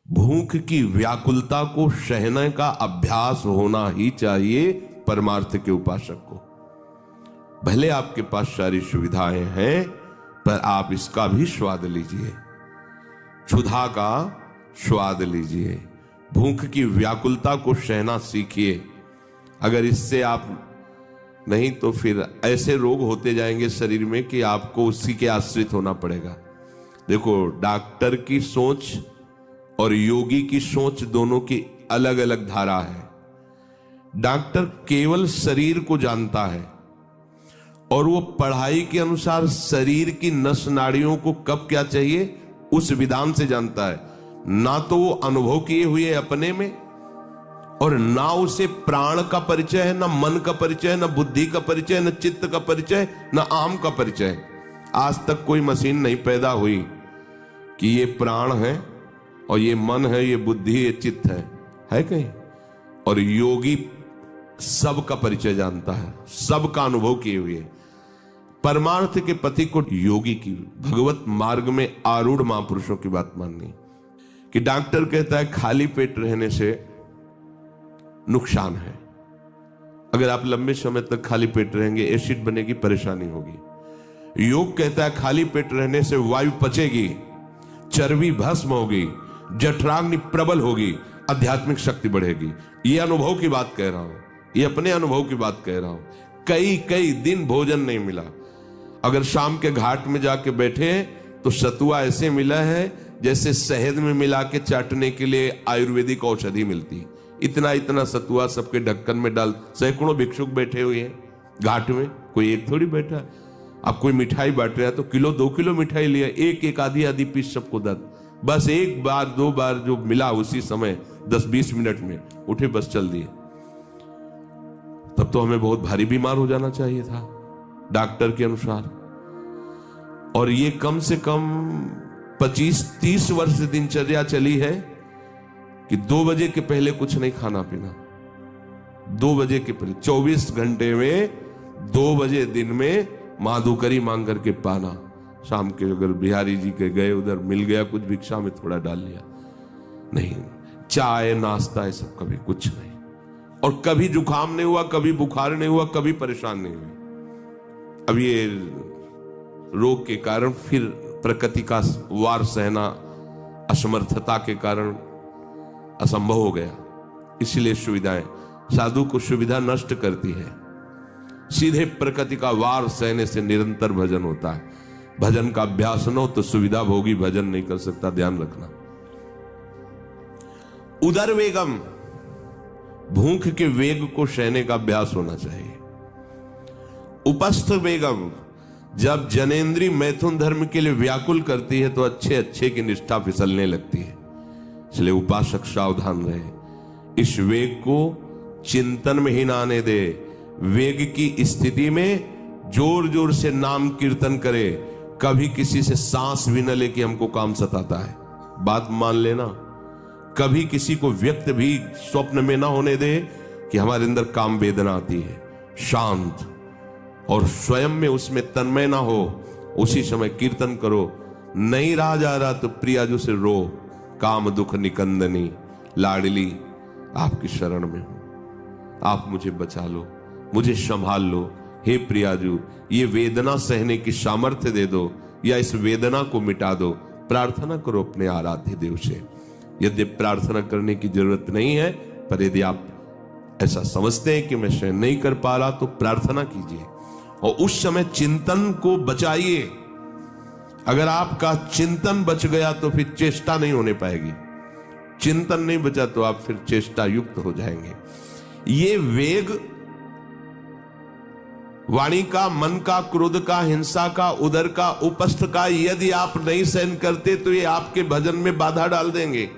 भूख की व्याकुलता को सहने का अभ्यास होना ही चाहिए परमार्थ के उपासक को। भले आपके पास सारी सुविधाएं हैं, पर आप इसका भी स्वाद लीजिए, क्षुधा का स्वाद लीजिए, भूख की व्याकुलता को सहना सीखिए। अगर इससे आप नहीं तो फिर ऐसे रोग होते जाएंगे शरीर में कि आपको उसी के आश्रित होना पड़ेगा। देखो, डॉक्टर की सोच और योगी की सोच दोनों की अलग अलग धारा है। डॉक्टर केवल शरीर को जानता है और वो पढ़ाई के अनुसार शरीर की नस नाड़ियों को कब क्या चाहिए उस विधान से जानता है। ना तो वो अनुभव किए हुए अपने में, और ना उसे प्राण का परिचय है, ना मन का परिचय है, ना बुद्धि का परिचय, ना चित्त का परिचय, ना आम का परिचय। आज तक कोई मशीन नहीं पैदा हुई कि ये प्राण है और ये मन है, ये बुद्धि, ये चित्त है कहीं? और योगी सबका परिचय जानता है, सबका अनुभव किए हुए। परमार्थ के पति को योगी की भगवत मार्ग में आरूढ़ महापुरुषों की बात माननी। कि डॉक्टर कहता है खाली पेट रहने से नुकसान है, अगर आप लंबे समय तक खाली पेट रहेंगे एसिड बनेगी, परेशानी होगी। योग कहता है खाली पेट रहने से वायु पचेगी, चर्बी भस्म होगी, जठराग्नि प्रबल होगी, आध्यात्मिक शक्ति बढ़ेगी। ये अनुभव की बात कह रहा हूं, ये अपने अनुभव की बात कह रहा हूं। कई दिन भोजन नहीं मिला, अगर शाम के घाट में जाके बैठे तो सतुआ ऐसे मिला है जैसे शहद में मिला के चाटने के लिए आयुर्वेदिक औषधि मिलती। इतना सतुआ सबके ढक्कन में डाल, सैकड़ों भिक्षुक बैठे हुए हैं घाट में, कोई एक थोड़ी बैठा। अब कोई मिठाई बांट रहा है तो किलो 2 किलो मिठाई लिया, एक आधी पीस सबको दत, बस एक बार 2 बार जो मिला उसी समय 10-20 मिनट में उठे, बस चल दिए। तब तो हमें बहुत भारी बीमार हो जाना चाहिए था डॉक्टर के अनुसार। और ये कम से कम 25-30 वर्ष दिनचर्या चली है कि 2 बजे के पहले कुछ नहीं खाना पीना। 2 बजे के पहले 24 घंटे में 2 बजे दिन में माधुकरी मांग करके पाना। शाम के अगर बिहारी जी के गए उधर मिल गया कुछ भिक्षा में थोड़ा डाल लिया, नहीं चाय नाश्ता ये सब कभी कुछ नहीं। और कभी जुकाम नहीं हुआ, कभी बुखार नहीं हुआ, कभी परेशान नहीं हुई। अब ये रोग के कारण फिर प्रकृति का वार सहना असमर्थता के कारण असंभव हो गया। इसलिए सुविधाएं साधु को सुविधा नष्ट करती है। सीधे प्रकृति का वार सहने से निरंतर भजन होता है। भजन का अभ्यास न हो तो सुविधा भोगी भजन नहीं कर सकता, ध्यान रखना। उदर वेगम, भूख के वेग को सहने का अभ्यास होना चाहिए। उपस्थ वेगम, जब जनेन्द्रीय मैथुन धर्म के लिए व्याकुल करती है तो अच्छे की निष्ठा फिसलने लगती है। इसलिए उपासक सावधान रहे, इस वेग को चिंतन में ही ना आने दे। वेग की स्थिति में जोर से नाम कीर्तन करे, कभी किसी से सांस भी न ले कि हमको काम सताता है, बात मान लेना। कभी किसी को व्यक्त भी स्वप्न में ना होने दे कि हमारे अंदर काम वेदना आती है। शांत और स्वयं में उसमें तन्मय ना हो, उसी समय कीर्तन करो। नहीं रहा जा रहा तो प्रियाजू से रो, काम दुख निकंदनी लाडली आपकी शरण में हूं, आप मुझे बचा लो, मुझे संभाल लो। हे प्रियाजू, ये वेदना सहने की सामर्थ्य दे दो या इस वेदना को मिटा दो। प्रार्थना करो अपने आराध्य देव से। यदि प्रार्थना करने की जरूरत नहीं है, पर यदि आप ऐसा समझते हैं कि मैं सहन नहीं कर पा रहा तो प्रार्थना कीजिए और उस समय चिंतन को बचाइए। अगर आपका चिंतन बच गया तो फिर चेष्टा नहीं होने पाएगी। चिंतन नहीं बचा तो आप फिर चेष्टा युक्त हो जाएंगे। ये वेग वाणी का, मन का, क्रोध का, हिंसा का, उदर का, उपस्थ का यदि आप नहीं सहन करते तो ये आपके भजन में बाधा डाल देंगे,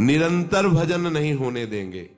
निरंतर भजन नहीं होने देंगे।